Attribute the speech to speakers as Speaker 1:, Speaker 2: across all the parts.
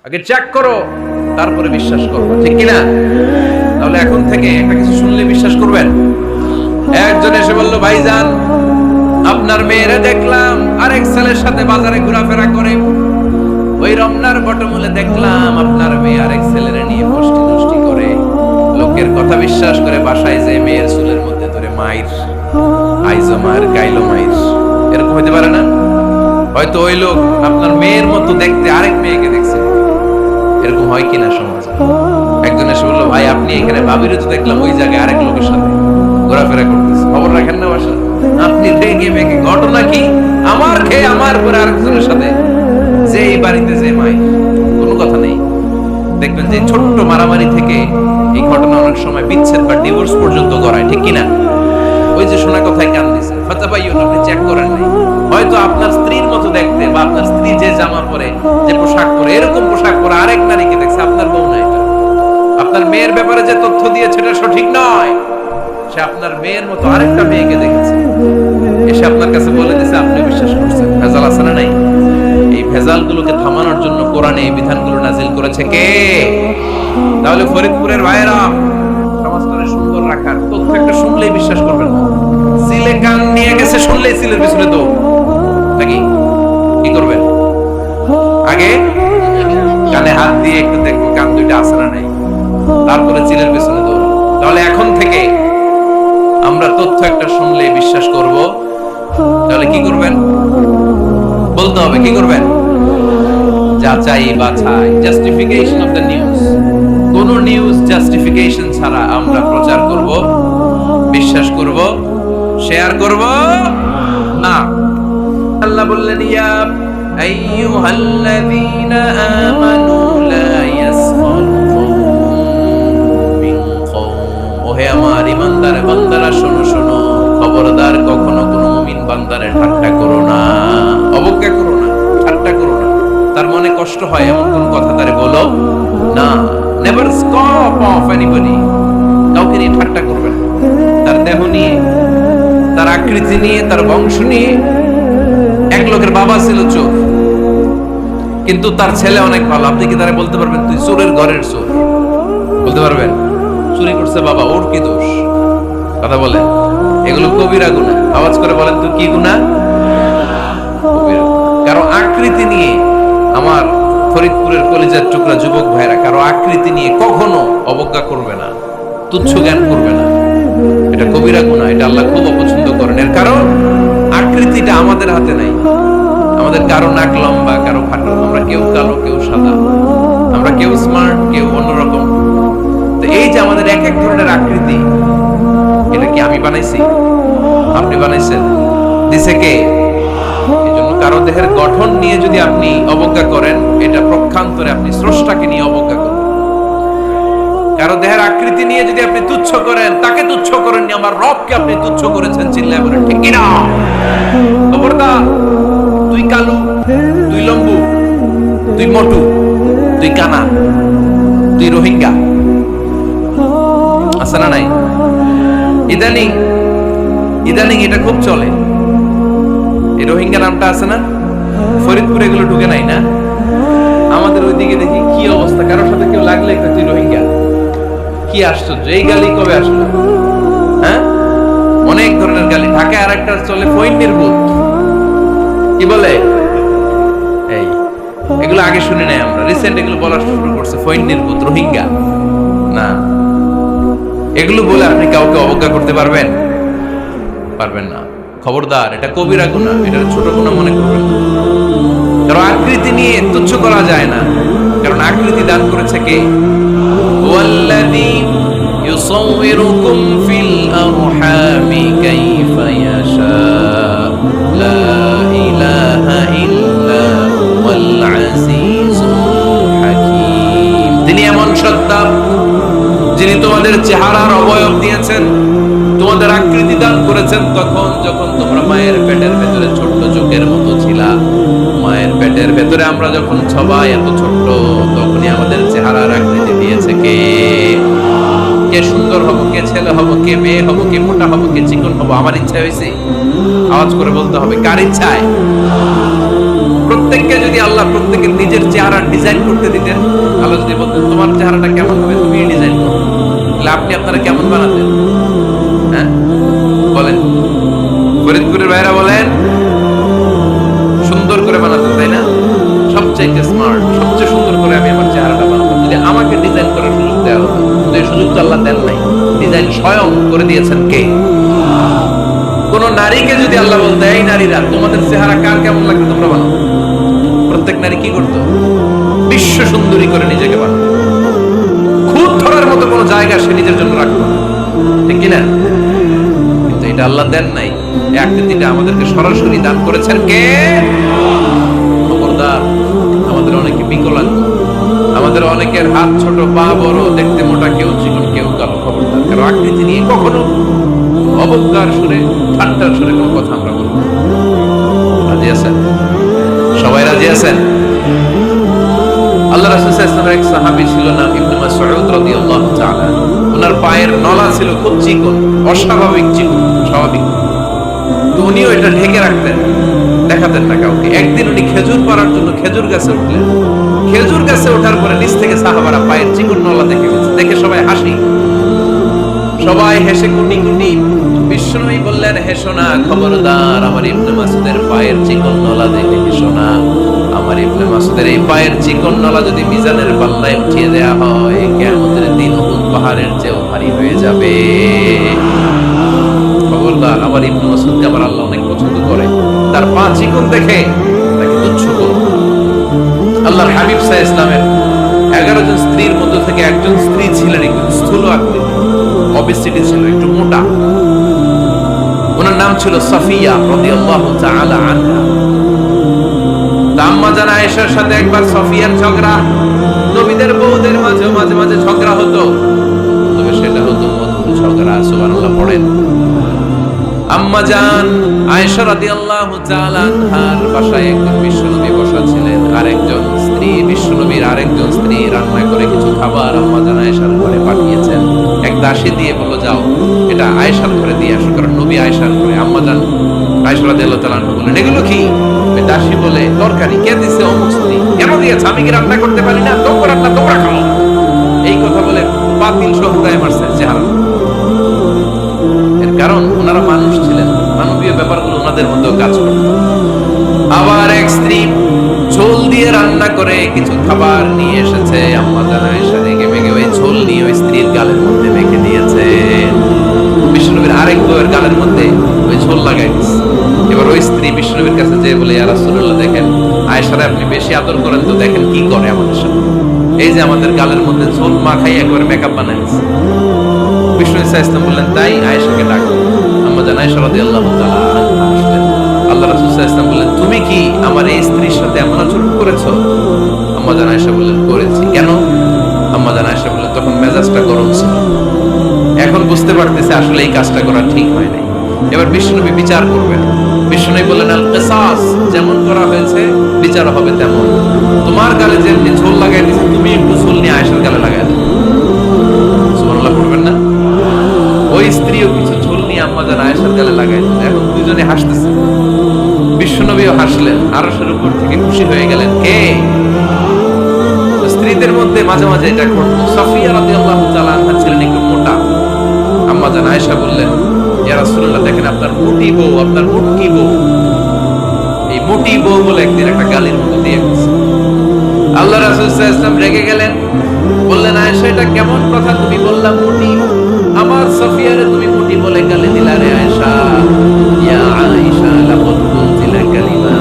Speaker 1: আগে চেক করো, তারপরে বিশ্বাস করো, ঠিক কিনা? তাহলে এখন থেকে একটা কিছু শুনলে বিশ্বাস করবেন। একজন এসে বলল, ভাইজান আপনার মেয়েরে দেখলাম আরেক ছেলের সাথে বাজারে ঘোরাফেরা করে, ওই রমনার বটমূলে দেখলাম আপনার মেয়ে আরেক ছেলেরে নিয়ে ফষ্টি নষ্টি করে, লোকের কথা বিশ্বাস করে বাসায় যে মেয়ের চুলের মধ্যে ধরে মাইর, আইজো মায়ের গাইলো মাইর। এরকম হতে পারে না? হয়তো ওই লোক আপনার মেয়ের মতো দেখতে আরেক মেয়েকে দেখছে। এরকম হয় কিনা সমাজে? একজন এসে বললো, ভাই আপনি এখানে ভাবিরে তো দেখলাম ওই জায়গায় আরেক লোকের সাথে ঘোরাফেরা করতেছে, খবর রাখেন না বাসা? আপনি রেগে মেগে, ঘটনা কি? আমার খেয়ে আমার পরে আরেকজনের সাথে যে এই বাড়িতে যে মাই, কোনো কথা নেই। দেখবেন যে ছোট্ট মারামারি থেকে এই ঘটনা অনেক সময় বিচ্ছেদ বা ডিভোর্স পর্যন্ত গড়ায়, ঠিক কিনা? ওই যে শোনা কথায় কান দিছে, ফাতাবাইয়ুন, আপনি চেক করেন নাই। হয়তো আপনার স্ত্রীর মতো দেখতে বা আপনার স্ত্রী যে জামা পরে, যে পোশাক পরে, এরকম পোশাক পরে আরেক নারীকে দেখছে, আপনার বউ না এটা। আপনার মেয়ের ব্যাপারে যে তথ্য দিয়েছে এটা সঠিক নয়, সে আপনার মেয়ের মতো আরেকটা মেয়েকে দেখেছে, এসে আপনার কাছে বলে দিয়েছে, আপনি বিশ্বাস করছেন। ভেজাল আছে না নাই? এই ভেজালগুলোকে থামানোর জন্য কোরআনে এই বিধানগুলো নাজিল করেছে কে? তাহলে ফরিদপুরের ভাইয়েরা, সমাজটাকে সুন্দর রাখার তথ্য একটা শুনলেই বিশ্বাস করবেন না। সিলে কান নিয়ে গেছে, শুনলেই সিলের পিছনে তো নাকি কি করবেন? আগে কানে হাত দিয়ে একটু দেখবো কান দুইটা আছে না নাই, তারপরে চিলের পিছনে দৌড়। তাহলে এখন থেকে আমরা তথ্য একটা শুনলেই বিশ্বাস করব। তাহলে কি করবেন? বলতে হবে কি করবেন? যাচাই বাছাই, জাস্টিফিকেশন অফ দ্য নিউজ। কোন নিউজ জাস্টিফিকেশন ছাড়া আমরা প্রচার করব, বিশ্বাস করব, শেয়ার করব না। আল্লাহ বললেন, ইয়া আইয়ুহাল্লাযীনা আমানু লা ইয়াসখার কওমুম মিন কওম। ওহে আমার ঈমানদার বান্দারা, শোনো শোনো, খবরদার কখনো কোনো মুমিন বান্দারে ঠাট্টা করো না, অবজ্ঞা করো না, ঠাট্টা করো না। তার মনে কষ্ট হয় এমন কোন কথা তারে বলো না। Never scoff of anybody. কাউকে নিয়ে ঠাট্টা করবেন না, তার দেহ নিয়ে, তার আকৃতি নিয়ে, তার বংশ নিয়ে। এক লোকের বাবা ছিল চোর, কিন্তু তার ছেলে অনেক ভালো। আপনি কি তারা বলতে পারবেন তুই চোরের ঘরের চোর? বলতে পারবেন? চুরি করছে বাবা, ওর কি দোষ? কথা বলেন। এগুলো কবিরা গুনাহ। আওয়াজ করে বলেন তো কি গুনাহ? কবিরা। কারো আকৃতি নিয়ে, আমার ফরিদপুরের কলিজার টুকরা যুবক ভাইরা, কারো আকৃতি নিয়ে কখনো অবজ্ঞা করবে না, তুচ্ছ জ্ঞান করবে না। এটা কবিরা গুনাহ, এটা আল্লাহ খুব অপছন্দ করেন। এর কারণ আকৃতিটা আমাদের হাতে নাই। আমাদের কারো নাক লম্বা, কারো খাটো, আমরা কেউ কালো, কেউ সাদা, আমরা কেউ স্মার্ট, কেউ অন্যরকম। তো এই যে আমাদের এক এক ধরনের আকৃতি, এটা কি আমি বানাইছি? আপনি বানাইছেন? দিছে কে? এই জন্য কারো দেহের গঠন নিয়ে যদি আপনি অবজ্ঞা করেন, এটা প্রক্ষান্তরে আপনি স্রষ্টাকে নিয়ে অবজ্ঞা করেন। কারো দেহের আকৃতি নিয়ে যদি আপনি তুচ্ছ করেন, তাকে তুচ্ছ করেননি, আমার রবকে আপনি তুচ্ছ করেছেন। চিল্লায় বলেন ঠিক কিনা? খবরদার, তুই কালু, তুই লম্বু, তুই মোটু, তুই কানা, তুই রোহিঙ্গা, আছে না নাই? ইদানিং এটা খুব চলে। এই রোহিঙ্গা নামটা আছে না? ফরিদপুরে এগুলো ঢুকে নাই না? আমাদের ওইদিকে দেখি কি অবস্থা, কারোর সাথে কেউ লাগলে তুই রোহিঙ্গা। কি আশ্চর্য, এই গালি কবে আসলো? হ্যাঁ, অনেক ধরনের গালি। ঢাকায় আর একটা চলে ফইন্নির ভূত, কি বলে? এই এগুলো আগে শুনি নাই আমরা, রিসেন্ট এগুলো বলা শুরু করছে। ফইন্নির ভূত, রোহিঙ্গা না, এগুলো বলে আপনি কাউকে অবজ্ঞা করতে পারবেন? পারবেন না। খবরদার, এটা কবিরা গুনাহ, এটা ছোট গুনাহ মনে করবেন না। কারণ আকৃতি নিয়ে তুচ্ছ করা যায় না, কারণ আকৃতি দান করেছে কে? ওয়াল্লাযী ইউসাউবিরুকুম ফিল আরহামি কাইফা ইয়াশা, লা ইলাহা ইল্লা হুয়াল আজিজুল হাকীম। তিনি এমন সত্তা, যিনি তোমাদের চেহারার অবয়ব দিয়েছেন, তোমাদের আকৃতি দান করেছেন তখন যখন তোমরা মায়ের পেটের ভেতরে ছোট্ট চোখের মতো ছিলা। মায়ের পেটের ভেতরে আমরা যখন সবাই এত ছোট্ট, তখনই আমাদের চেহারার আকৃতি দিয়েছে কে? কে সুন্দর হবো, কে ছেলে হবো, কে মেয়ে হবো, কে মোটা হবো, কে চিকন হবো, আমার ইচ্ছা হয়েছে? আওয়াজ করে বলতে হবে, কার ইচ্ছায়? প্রত্যেককে যদি আল্লাহ প্রত্যেকের নিজের চেহারা ডিজাইন করতে দিতেন, আল্লাহ যদি বলতেন তোমার চেহারাটা কেমন হবে তুমি ডিজাইন করো, তাহলে আপনি আপনারা কেমন বানাতেন? হ্যাঁ বলেন, ফরিদপুরের ভাইরা বলেন সুন্দর করে বানাতেন, তাই না? সবচাইতে স্মার্ট, সবচেয়ে সুন্দর করে আমি আমার চেহারাটা বানাবো। যদি আমাকে ডিজাইন করার সুযোগ দেওয়া হতো, কিন্তু এই সুযোগ তো আল্লাহ দেন নাই। ডিজাইন স্বয়ং করে দিয়েছেন কে? কোন নারীকে যদি আল্লাহ বলতে এই নারীরা তোমাদের চেহারা কার কেমন লাগবে তোমরা বানাও, প্রত্যেক নারী কি করতো? বিশ্ব সুন্দরী করে নিজেকে বানাতো। খুব ধরার মতো কোনো জায়গা সে নিজের জন্য রাখতো না, ঠিক কিনা? কিন্তু এটা আল্লাহ দেন নাই। এই আকৃতিটা আমাদেরকে সরাসরি দান করেছেন কে? খবরদার, আমাদের অনেকে বিকলাঙ্গ, আমাদের অনেকের হাত ছোট, পা বড়, দেখতে মোটা, কেউ চিকন, কেউ কালো। খবরদার, কারো আকৃতি নিয়ে কখনো অবজ্ঞার সুরে, ঠাট্টার সুরে কোনো কথা আমরা বলবো না। রাজি আছেন? সবাই রাজি আছেন? আল্লাহ রাসূল সাল্লাল্লাহু আলাইহি ওয়াসাল্লামের এক সাহাবী ছিল নাম ইবনে মাসউদ রাদিয়াল্লাহু তাআলা। ওনার পায়ের নলা ছিল খুব চিকন, অস্বাভাবিক চিকন, স্বাভাবিক। তো উনিও এটা ঢেকে রাখতেন, দেখাতেন না কাউকে। একদিন উনি খেজুর পাড়ার জন্য খেজুর গাছে উঠলেন। খেজুর গাছে ওঠার পরে নিচ থেকে সাহাবারা পায়ের চিকন নলা দেখে সবাই হাসি, সবাই হেসে কুটি কুটি। বিশ্বনবী বললেন হেসো না, খবরদার, আমার ইবনে মাসউদের পায়ের চিকন নলা দেখে হেসো না। আমার ইবনে মাসউদের এই পায়ের চিকন নলা যদি মিজানের পাল্লায় উঠিয়ে দেয়া হয়, কিয়ামতের দিন উহুদ পাহাড়ের চেয়েও ভারী হয়ে যাবে। খবরদার, আমার ইবনে মাসউদকে আমার আল্লাহ অনেক পছন্দ করে, তার পা চিকন দেখে তাকে তুচ্ছ করো। আল্লাহর হাবিব সাল্লাল্লাহু আলাইহি ওয়াসাল্লামের 11 জন স্ত্রীর মধ্যে থেকে একজন স্ত্রী ছিলেন একটু স্থূল আকৃতি, ওবেসিটি ছিল, একটু মোটা। ওনার নাম ছিল সাফিয়া রাদিয়াল্লাহু তাআলা আনহা। আম্মা জান আয়েশার সাথে একবার সাফিয়ার ঝগড়া। নবীদের বউদের মাঝে মাঝে মাঝে ঝগড়া হতো, তবে সেটা হতো মধুর ঝগড়া। সুবহানাল্লাহ পড়েন। আম্মা জান আয়েশা রাদিয়াল্লাহু তাআলা আনহার বাসায় একজন বিশ্বনবী বসা ছিলেন, আরেকজন স্ত্রী, বিশ্বনবীর আরেকজন স্ত্রী রান্না করে কিছু খাবার আম্মা জান আয়েশার ঘরে পাঠিয়েছেন। এক দাসী দিয়ে বলল যাও এটা আয়েশার ঘরে দিয়ে আসো, কারণ নবী আয়েশার ঘরে। আম্মা জান আয়েশা রাদিয়াল্লাহু তাআলা আনহা বলেন এগুলো কি? ওই দাসী বলে তরকারি। কে দিছে? অমুক স্ত্রী। কেন দিয়েছে? আমি কি রান্না করতে পারি না? তোমরা রান্না তোমরা খাও। এই কথা বলে পাতিল সহ উড়ায় মারছেন চেহারা। এর কারণ ওনারা মানুষ ছিলেন, মানবীয় ব্যাপারগুলো ওনাদের মধ্যেও কাজ করত। আবার এক স্ত্রী ঝোল দিয়ে রান্না করে কিছু খাবার নিয়ে এসেছে। আম্মা জান আয়েশা রেগে মেগে ওই ঝোল নিয়ে ওই স্ত্রীর গালের মধ্যে মেখে দিয়েছে। বিশ্বনবীর আরেক বউয়ের গালের মধ্যে ওই ঝোল লাগাই দিয়েছে। এবার ওই স্ত্রী বিশ্বনবীর কাছে যেয়ে বলে ইয়া রাসূলুল্লাহ, দেখেন আয়েশারে আপনি বেশি আদর করেন তো, দেখেন কি করে আমাদের সাথে। এই যে আমাদের গালের মধ্যে ঝোল মাখাই একবার মেকআপ বানাই দিয়েছে। বিষ্ণু ইসা ইসলাম বললেন তাই, আয়েশাকে ডাকো। আম্মা জান আয়েশা রাদিয়াল্লাহু তাআলা আনহা আসলেন। আল্লাহ রাসূল সাল্লাল্লাহু আলাইহি ওয়াসাল্লাম বললেন তুমি কি আমার এই স্ত্রীর সাথে এমন আচরণ করেছো? আম্মা জান আয়েশা বললেন করেছি। কেন? আম্মা জান আয়েশা বললেন তখন মেজাজটা গরম ছিল, এখন বুঝতে পারতেছে আসলে এই কাজটা করা ঠিক হয় নাই। এবার বিশ্বনবী বিচার করবেন। বিশ্বনবী বললেন আল কিসাস, যেমন করা হয়েছে বিচার হবে তেমন। তোমার গালে যেমনি ঝোল লাগাই দিয়েছে, তুমি একটু ঝোল নিয়ে আয়েশার গালে লাগাই দাও। সুবহানাল্লাহ পড়বেন না? ওই স্ত্রীও কিছু ঝোল নিয়ে আম্মা জান আয়েশার গালে লাগাই দিলেন। এখন দুজনে হাসতেছে, বিশ্বনবীও হাসলেন, আরশের উপর থেকে খুশি হয়ে গেলেন। কে? স্ত্রীদের মধ্যে মাঝে মাঝে এটা ঘটতো। সাফিয়া রাদিয়াল্লাহু তাআলা আনহা ছিলেন একটু মোটা। আম্মা জান আয়েশা বললেন ইয়া রাসূলুল্লাহ, দেখেন আপনার মোটি বউ, আপনার মুটকি বউ, এই মোটি বউ বলে একদিন একটা গালির মধ্যে দিয়ে গেছে। আল্লাহ রাসূল সাল্লাল্লাহু আলাইহি ওয়াসাল্লাম রেগে গেলেন, বললেন আয়েশা এটা কেমন কথা তুমি বললা মোটি? আমার সাফিয়ারে তুমি মোটি বলে গালি দিলা রে আয়েশা। ইয়া আয়েশা লাকাদ কুনতিলা কালিমা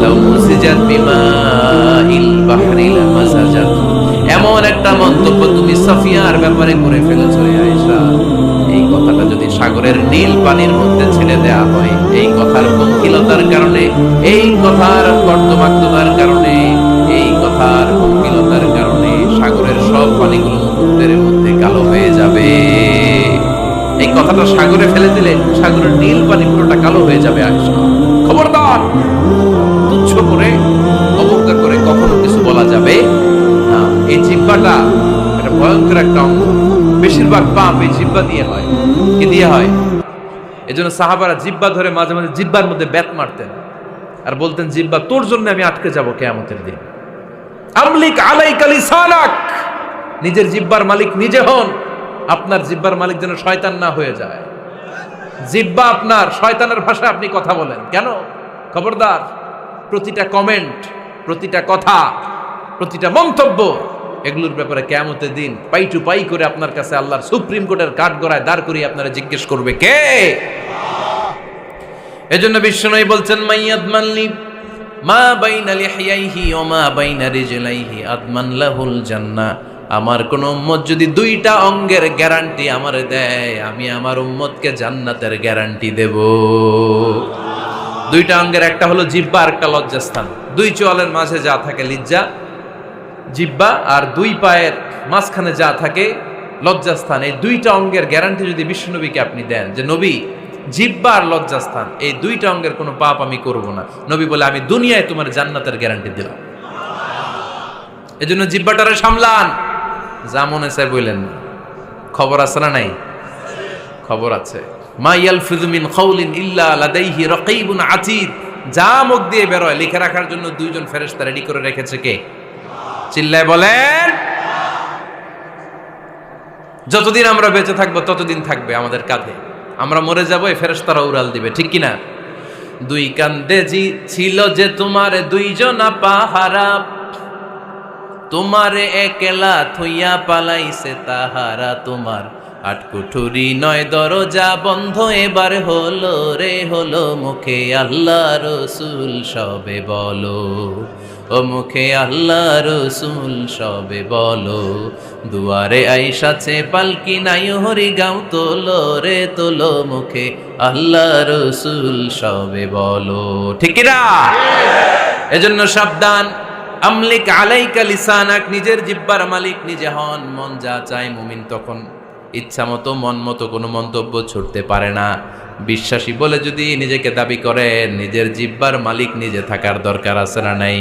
Speaker 1: লাউ মুসিজাত বিমাইল বাহরি লামাসাজাত। এমন একটা মন্তব্য তুমি সাফিয়ার ব্যাপারে করে ফেলেছো রে আয়েশা, এই কথাটা যদি সাগরের নীল পানির মধ্যে ছেড়ে দেয়া হয়, এই কথার পঙ্কিলতার কারণে, এই কথার কর্দমাক্ততার কারণে, এই কথার পঙ্কিলতার কারণে সাগরের সব পানিগুলো মুহূর্তের মধ্যে কালো হয়ে যাবে। এই কথাটা সাগরে ফেলে দিলে সাগরের নীল পানি পুরোটা কালো হয়ে যাবে। আয়েশা খবরদার, তুচ্ছ করে অবজ্ঞা করে কখনো কিছু বলা যাবে না। এই জিহ্বাটা এটা ভয়ঙ্কর একটা অঙ্গ, বেশিরভাগ পাপ এই জিহ্বা দিয়ে হয়। কি দিয়ে হয়? এজন্য সাহাবারা জিহ্বা ধরে মাঝে মাঝে জিহ্বার মধ্যে বেত মারতেন। আর বলতেন জিহ্বা তোর জন্য আমি আটকে যাব কিয়ামতের দিন। আমলিক আলাইকা লিসানাক, নিজের জিহ্বার মালিক নিজে হন। আপনার জিহ্বার মালিক যেন শয়তান না হয়ে যায়। জিহ্বা আপনার, শয়তানের ভাষায় আপনি কথা বলেন কেন? খবরদার, প্রতিটা কমেন্ট, প্রতিটা কথা, প্রতিটা মন্তব্য, এগুলোর ব্যাপারে কিয়ামতের দিন পাই টু পাই করে আপনার কাছে আল্লাহর সুপ্রিম কোর্টের কাঠগড়ায় দাঁড় করিয়ে আপনারা জিজ্ঞেস করবে কে? এজন্য বিশ্বনবী বলছেন মাইয়াদমানলি মা বাইনা লিহিয়াইহি ওয়া মা বাইনা রিজলাইহি আদমান লাহুল জান্নাহ। আমার কোন উম্মত যদি দুইটা অঙ্গের গ্যারান্টি আমারে দেয়, আমি আমার উম্মতকে জান্নাতের গ্যারান্টি দেব। দুইটা অঙ্গের, একটা হলো জিহ্বা আর একটা লজ্জাস্থান। দুই চোয়ালের মাঝে যা থাকে লিজ্জা জিহ্বা, আর দুই পায়ের মাঝখানে যা থাকে লজ্জাস্থান। এই দুইটা অঙ্গের গ্যারান্টি যদি বিশ্বনবীকে আপনি দেন যে নবী জিহ্বা আর লজ্জাস্থান এই দুইটা অঙ্গের কোনো পাপ আমি করব না, নবী বলে আমি দুনিয়ায় তোমার জান্নাতের গ্যারান্টি দিলাম। এজন্য জিহ্বাটারে সামলান, যা মনে চায় বললেন না। খবর আছে না নাই? খবর আছে। মা ইয়ালফিযু মিন কাউলিন ইল্লা লাদাইহি রাকীবুন আতীদ। যা মুখ দিয়ে বের হয় লিখে রাখার জন্য দুইজন ফেরেশতা রেডি করে রেখেছে কে? চিল্লায় বলেন। যতদিন আমরা বেঁচে থাকবো ততদিন থাকবে আমাদের কাঁধে। আমরা মরে যাবো, এই ফেরেশতারা উড়াল দিবে, ঠিক কিনা? দুই কান্দে জি ছিল যে তোমার দুইজনা পাহারা, তোমারে একলা থইয়া পালাইছে তাহারা। তোমার আটকুঠুরি নয় দরজা বন্ধ এবার হলো রে হলো। মুখে আল্লাহ রসুল সবে বলো, ও মুখে আল্লাহ রসুল সবে বলো। দুয়ারে আইসাছে পালকি নাই হরি গাও তোলো রে তোলো। মুখে আল্লাহ রসুল সবে বলো, ঠিক না? এজন্য সাবধান। আমলিক আলাইকা লিসানাক, নিজের জিহ্বার মালিক নিজে হন। মন যা চায় মুমিন তখন ইচ্ছা মতো মন মতো কোনো মন্তব্য ছুটতে পারে না। বিশ্বাসী বলে যদি নিজেকে দাবি করেন, নিজের জিহ্বার মালিক নিজে থাকার দরকার আছে না নাই?